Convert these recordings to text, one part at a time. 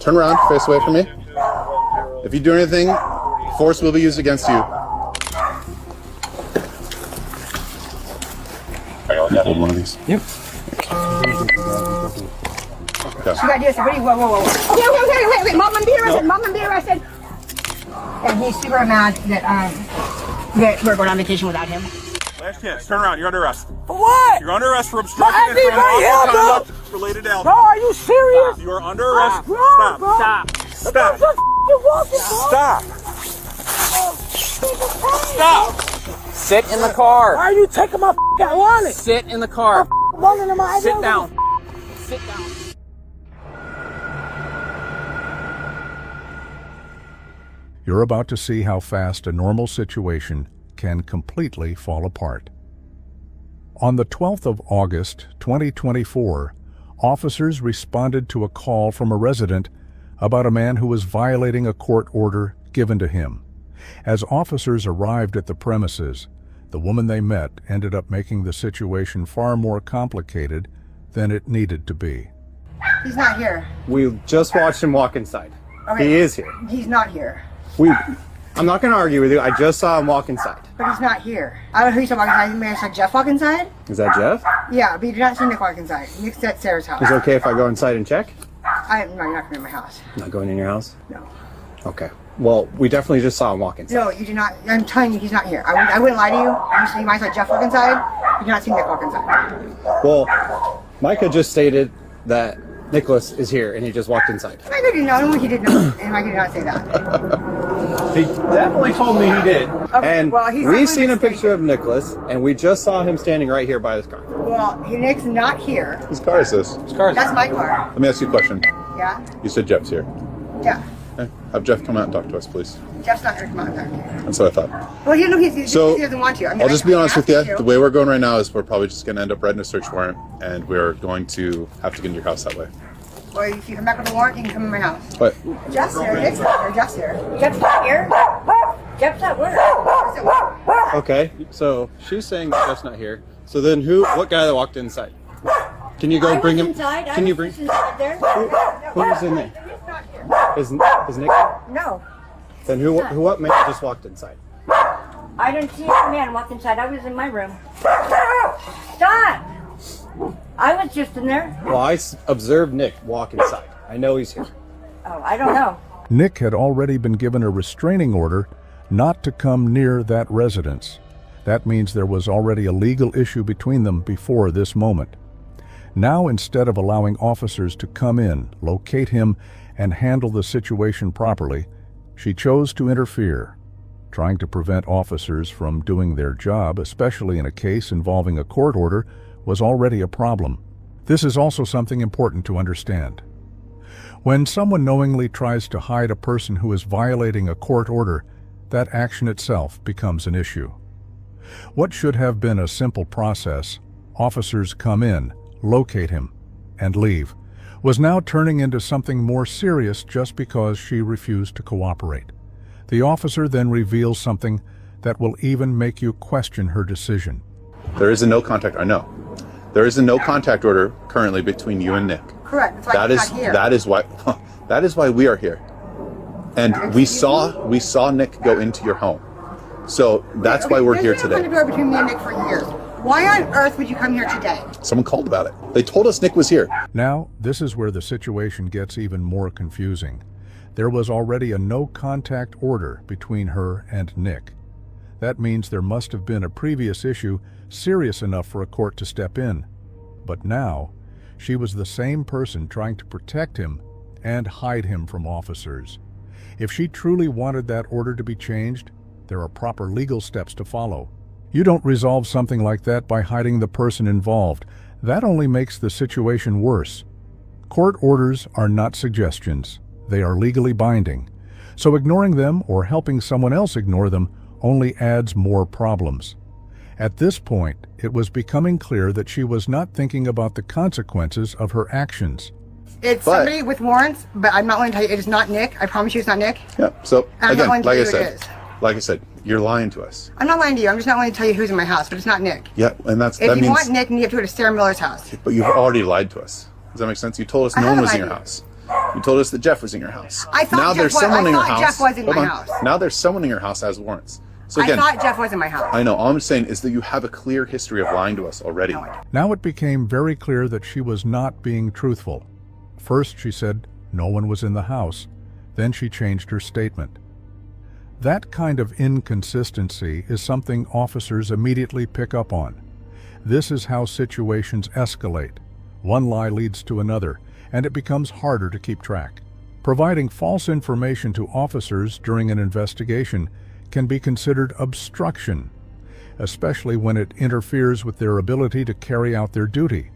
Turn around, face away from me. If you do anything, force will be used against you. Hold one of these. Yep. Okay. You gotta do this. Ready? Whoa, whoa, whoa. Okay, wait. Mom, I'm being arrested. Mom, I'm being arrested. And he's super mad that we're going on vacation without him. Last chance. Turn around. You're under arrest. For what? You're under arrest for obstructing I and need my unlawful help, conduct related to Bro, alcohol. are you serious? You are under arrest. Bro, Stop. bro. Stop. Stop. Stop. Sit in the car. Why are you taking my wallet? Sit in the car. Wallet in my Sit down. Sit down. You're about to see how fast a normal situation can completely fall apart. On the 12th of August, 2024, officers responded to a call from a resident about a man who was violating a court order given to him. As officers arrived at the premises, the woman they met ended up making the situation far more complicated than it needed to be. He's not here. We just watched him walk inside. Okay. He is here. He's not here. I'm not going to argue with you. I just saw him walk inside. But he's not here. I don't know who you saw walk inside. You may have saw Jeff walk inside? Is that Jeff? Yeah, but you did not see Nick walk inside. Nick's at Sarah's house. Is it okay if I go inside and check? No, you're not coming in my house. Not going in your house? No. Okay. Well, we definitely just saw him walk inside. No, you did not. I'm telling you, he's not here. I wouldn't lie to you. You might saw Jeff walk inside. You did not see Nick walk inside. Well, Micah just stated that Nicholas is here and he just walked inside. I didn't know. He did not. And Micah did not say that. He definitely told me he did. Okay, And well, he's we've definitely seen a mistaken. picture of Nicholas and we just saw him standing right here by his car. Well, Nick's not here. Whose car is this? That's my car. Let me ask you a question. Yeah? You said Jeff's here. Yeah. Okay. Have Jeff come out and talk to us, please. Jeff's not going to come out there. That's what I thought. Well, he So, doesn't want to. I mean, I'll just be honest with you. asked The way we're going right now is we're probably just going to end up writing a search warrant, and we're going to have to get in your house that way. Well, if you come back with a warrant, you can come in my house. But Jeff's here. Nick's not here. Jeff's here. Jeff's not here. Jeff's at work. Jeff's at work. Okay, so she's saying that Jeff's not here. So then what guy that walked inside? Can you go bring him? Inside. Can you bring? Inside there. Who's in there? Nick's not here. Is Nick? No. Then what man just walked inside? I didn't see a man walk inside. I was in my room. Stop! I was just in there. Well, I observed Nick walk inside. I know he's here. Oh, I don't know. Nick had already been given a restraining order not to come near that residence. That means there was already a legal issue between them before this moment. Now, instead of allowing officers to come in, locate him, and handle the situation properly, she chose to interfere. Trying to prevent officers from doing their job, especially in a case involving a court order, was already a problem. This is also something important to understand. When someone knowingly tries to hide a person who is violating a court order, that action itself becomes an issue. What should have been a simple process, officers come in, locate him, and leave, was now turning into something more serious just because she refused to cooperate. The officer then reveals something that will even make you question her decision. there is a no contact. I know. There is a no contact order currently between you and Nick. Correct. That's why he's not here. That is why we are here. And we saw Nick go into your home. So that's why we're here There's been a today. door between me and Nick for years. Why on earth would you come here today? Someone called about it. They told us Nick was here. Now, this is where the situation gets even more confusing. There was already a no contact order between her and Nick. That means there must have been a previous issue serious enough for a court to step in. But now, she was the same person trying to protect him and hide him from officers. If she truly wanted that order to be changed, there are proper legal steps to follow. You don't resolve something like that by hiding the person involved. That only makes the situation worse. Court orders are not suggestions. They are legally binding. So ignoring them or helping someone else ignore them only adds more problems. At this point, it was becoming clear that she was not thinking about the consequences of her actions. It's somebody with warrants, but I'm not going to tell you it is not Nick. I promise you it's not Nick. Yeah. So I'm not again, going to like tell I you who it said, is. you're lying to us. I'm not lying to you. I'm just not going to tell you who's in my house, but it's not Nick. Yeah, and If that you means. want Nick, then you have to go to Sarah Miller's house. But you've already lied to us. Does that make sense? You told us I no one haven't was in lied your to you. house. You told us that Jeff was in your house. I thought now Jeff there's was- someone I in your thought house. Jeff was in Hold my on. house. Now there's someone in your house that has warrants. So again, I thought Jeff was in my house. I know. All I'm saying is that you have a clear history of lying to us already. No, I don't. Now it became very clear that she was not being truthful. First, she said no one was in the house. Then she changed her statement. That kind of inconsistency is something officers immediately pick up on. This is how situations escalate. One lie leads to another, and it becomes harder to keep track. Providing false information to officers during an investigation can be considered obstruction, especially when it interferes with their ability to carry out their duty.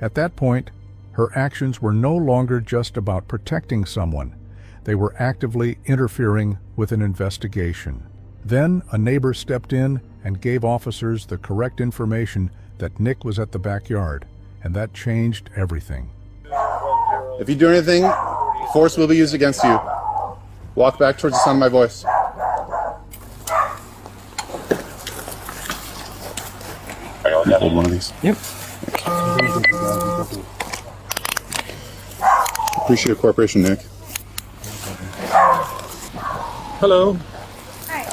At that point, her actions were no longer just about protecting someone. They were actively interfering with an investigation. Then a neighbor stepped in and gave officers the correct information that Nick was at the backyard, and that changed everything. If you do anything, force will be used against you. Walk back towards the sound of my voice. Hold one of these. Yep. Appreciate your cooperation, Nick. Hello. Hey.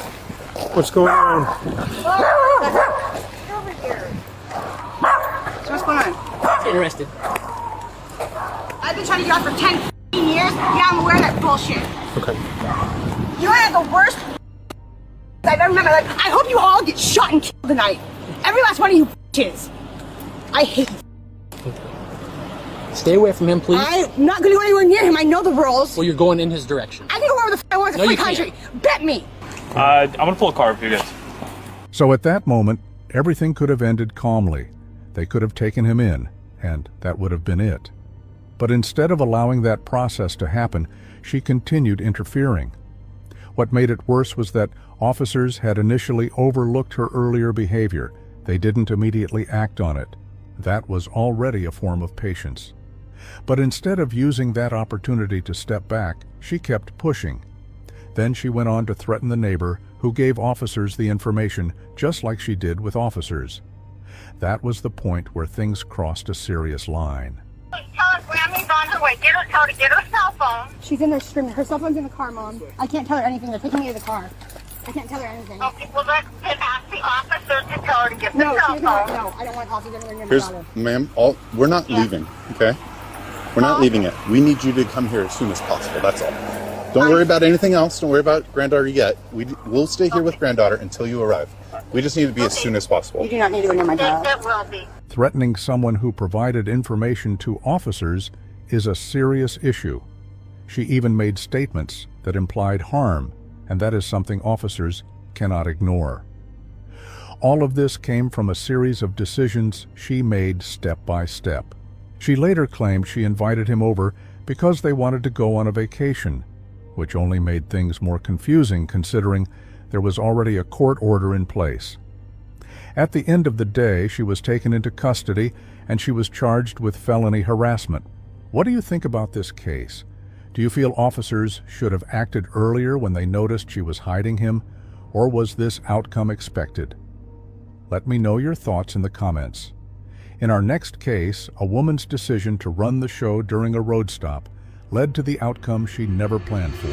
What's going on? Get over here. So what's going on? Get arrested. I've been trying to get off for 10 years. Yeah, I'm aware of that bullshit. Okay. You are the worst I've ever met in my life. I hope you all get shot and killed tonight. Every last one of you kids. I hate you. Stay away from him, please. I'm not going to go anywhere near him. I know the rules. Well, you're going in his direction. I can go wherever the f I want. It's a No, free you can't. country. Bet me. I'm gonna pull a car for you guys. So at that moment, everything could have ended calmly. They could have taken him in, and that would have been it. But instead of allowing that process to happen, she continued interfering. What made it worse was that officers had initially overlooked her earlier behavior. They didn't immediately act on it. That was already a form of patience. But instead of using that opportunity to step back, she kept pushing. Then she went on to threaten the neighbor, who gave officers the information just like she did with officers. That was the point where things crossed a serious line. Tell her Grammy's on her way. Tell her to get her cell phone. She's in there screaming. Her cell phone's in the car, Mom. I can't tell her anything. They're taking me to the car. I can't tell her anything. Okay, well then ask the officer to tell her to get the No, cell she's not. phone. No, I don't want officers anywhere near my Here's, daughter. ma'am, we're not leaving, okay? We're not leaving yet. We need you to come here as soon as possible, that's all. Don't worry about anything else. Don't worry about granddaughter yet. We'll stay here with granddaughter until you arrive. We just need to be as soon as possible. You do not need to go near my Yes, daughter. it will be. Threatening someone who provided information to officers is a serious issue. She even made statements that implied harm, and that is something officers cannot ignore. All of this came from a series of decisions she made step by step. She later claimed she invited him over because they wanted to go on a vacation, which only made things more confusing considering there was already a court order in place. At the end of the day, she was taken into custody and she was charged with felony harassment. What do you think about this case? Do you feel officers should have acted earlier when they noticed she was hiding him, or was this outcome expected? Let me know your thoughts in the comments. In our next case, a woman's decision to run the show during a road stop led to the outcome she never planned for.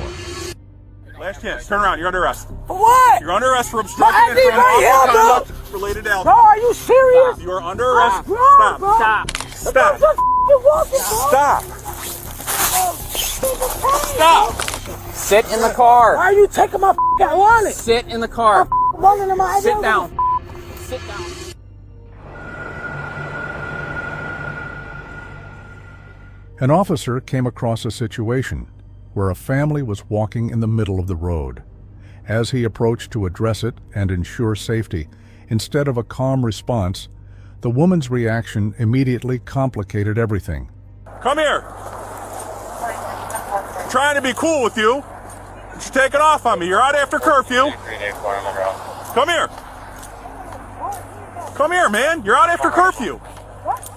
Last chance. Turn around. You're under arrest. For what? You're under arrest for obstructing My and ID criminal right here, bro. conduct related to Bro, alcohol. are you serious? You are under arrest. Bro, Stop. bro. Stop. Just Stop. f***ing walking, bro. Stop. Stop. Sit in the Why car. are you taking my f***ing wallet? Sit in the car. Walking in my Sit ID. down. Sit down. An officer came across a situation where a family was walking in the middle of the road. As he approached to address it and ensure safety, instead of a calm response, the woman's reaction immediately complicated everything. Come here. I'm trying to be cool with you. But you're taking off on me. You're out after curfew. Come here. Come here, man. You're out after curfew.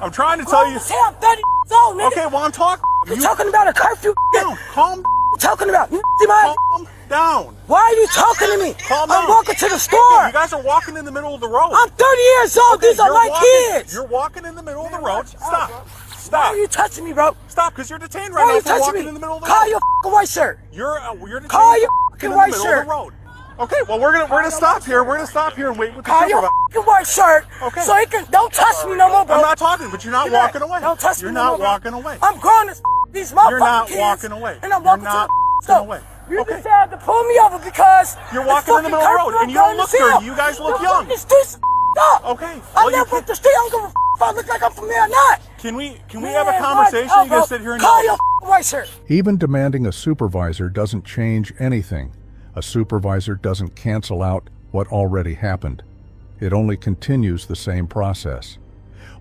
I'm trying to tell you. Say I'm 30 years old, nigga. Okay, well, I'm talking. You talking about a curfew? down. Calm You talking about? You see my? Calm down. Why are you talking to me? Calm I'm down. walking to the store. You guys are walking in the middle of the road. I'm 30 years old. These are You're my walking- kids. You're walking in the middle of the road. Stop. Stop. Why are you touching me, bro? Stop, because you're detained Why right are now you for touching walking me? in the middle of the Call road. your white shirt. You're detained Call your in the white middle shirt. of the road. Okay, well we're gonna stop here. We're gonna stop here and wait with the Call your supervisor. white shirt. Okay. So he can, don't touch me no more, bro. I'm not talking, but you're not You're walking away. Don't touch You're me no not more, bro. walking away. I'm grown as these motherfucking You're not kids, walking away. And I'm You're walking not to the walking away. You Okay. decided to pull me over because You're the walking in the fucking middle of the curfew road, and you don't on look the hill. dirty. You guys look The young. fucking streets up. Okay. I Well, you live can- with the street. I don't give a if I look like I'm from here or not. Can we Man, have a what? conversation? Oh, You bro, guys sit here and call yell. your white shirt. Even demanding a supervisor doesn't change anything. A supervisor doesn't cancel out what already happened. It only continues the same process.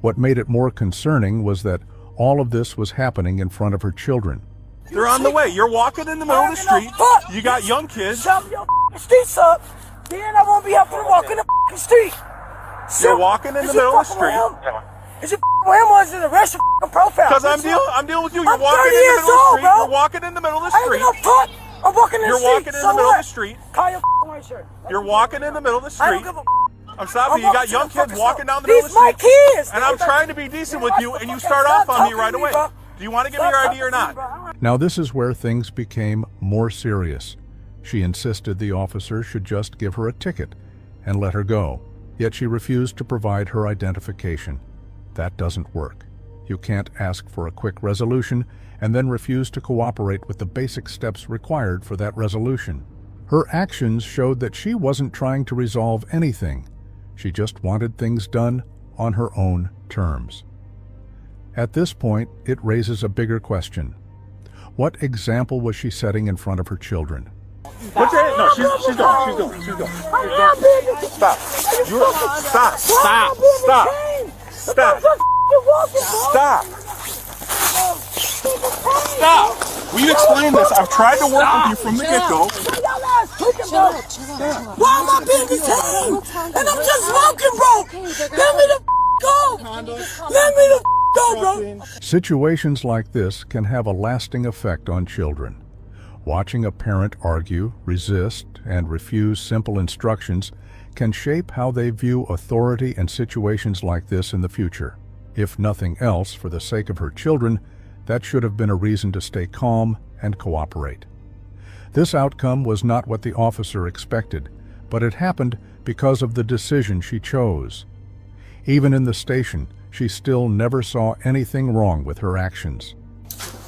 What made it more concerning was that all of this was happening in front of her children. They're on the way. You're walking in the middle of the street. You got young kids. Shove your streets up. Then I won't be having to walk in the street. You're walking in the middle of the street. Is it with him or is it the rest of profile? Because I'm dealing with you. You're I'm walking 30 in the years middle of the old, street. bro. You're walking in the middle of the I ain't street. no fuck. I'm walking in You're the street. walking in So the middle of what? the street. Call your white shirt. You're walking in the middle of the I don't street. give a I'm stopping you. You got young kids walking down the These middle of the my street. kids. And I'm trying to be decent with you, and you start off on me right away. Do you want to give me your ID or not? Now this is where things became more serious. She insisted the officer should just give her a ticket and let her go, yet she refused to provide her identification. That doesn't work. You can't ask for a quick resolution and then refuse to cooperate with the basic steps required for that resolution. Her actions showed that she wasn't trying to resolve anything. She just wanted things done on her own terms. At this point, it raises a bigger question. What example was she setting in front of her children? What's your No, she's going. She's going. Stop. Stop. Stop. Stop. Stop. Stop. Will you explain this? I've tried to work with you from the get-go. Why am I being detained? And I'm just walking, bro. Let me the go. Let me the go, bro. Situations like this can have a lasting effect on children. Watching a parent argue, resist, and refuse simple instructions can shape how they view authority in situations like this in the future. If nothing else, for the sake of her children, that should have been a reason to stay calm and cooperate. This outcome was not what the officer expected, but it happened because of the decision she chose. Even in the station, she still never saw anything wrong with her actions.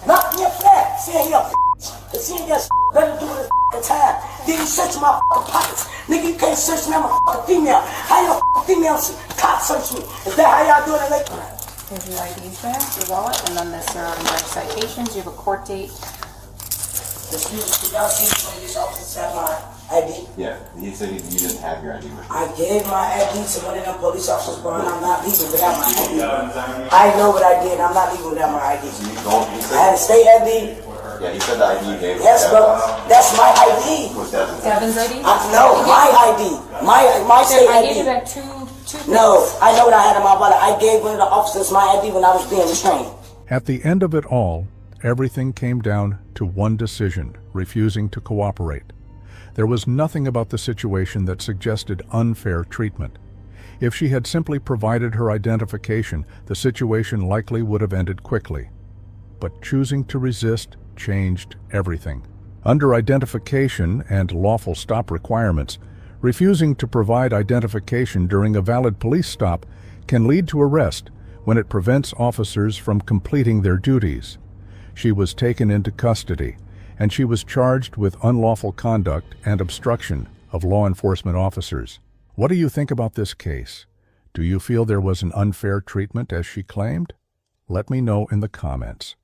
Knock me up that. Saying your cause you ain't got better do this time. Then you search my pockets. Nigga, you can't search me. I'm a female. How your females cop search me? Is that how y'all doing it? Like, There's your IDs there, your wallet, and then this are your citations. You have a court date. y'all see when this officer have my ID? Yeah, he said you didn't have your ID with you. I gave my ID to one of them police officers, bro, and I'm not leaving without my ID. I know what I did. I'm not leaving without my ID. I had a state ID. Yeah, he said the ID you gave. Yes, bro. That's my ID. Was Devin. Devin's ID? No, my ID. My state I gave you ID. back two No, I know what I had in my wallet. I gave one of the officers my ID when I was being restrained. At the end of it all, everything came down to one decision: refusing to cooperate. There was nothing about the situation that suggested unfair treatment. If she had simply provided her identification, the situation likely would have ended quickly. But choosing to resist changed everything. Under identification and lawful stop requirements, refusing to provide identification during a valid police stop can lead to arrest when it prevents officers from completing their duties. She was taken into custody, and she was charged with unlawful conduct and obstruction of law enforcement officers. What do you think about this case? Do you feel there was an unfair treatment as she claimed? Let me know in the comments.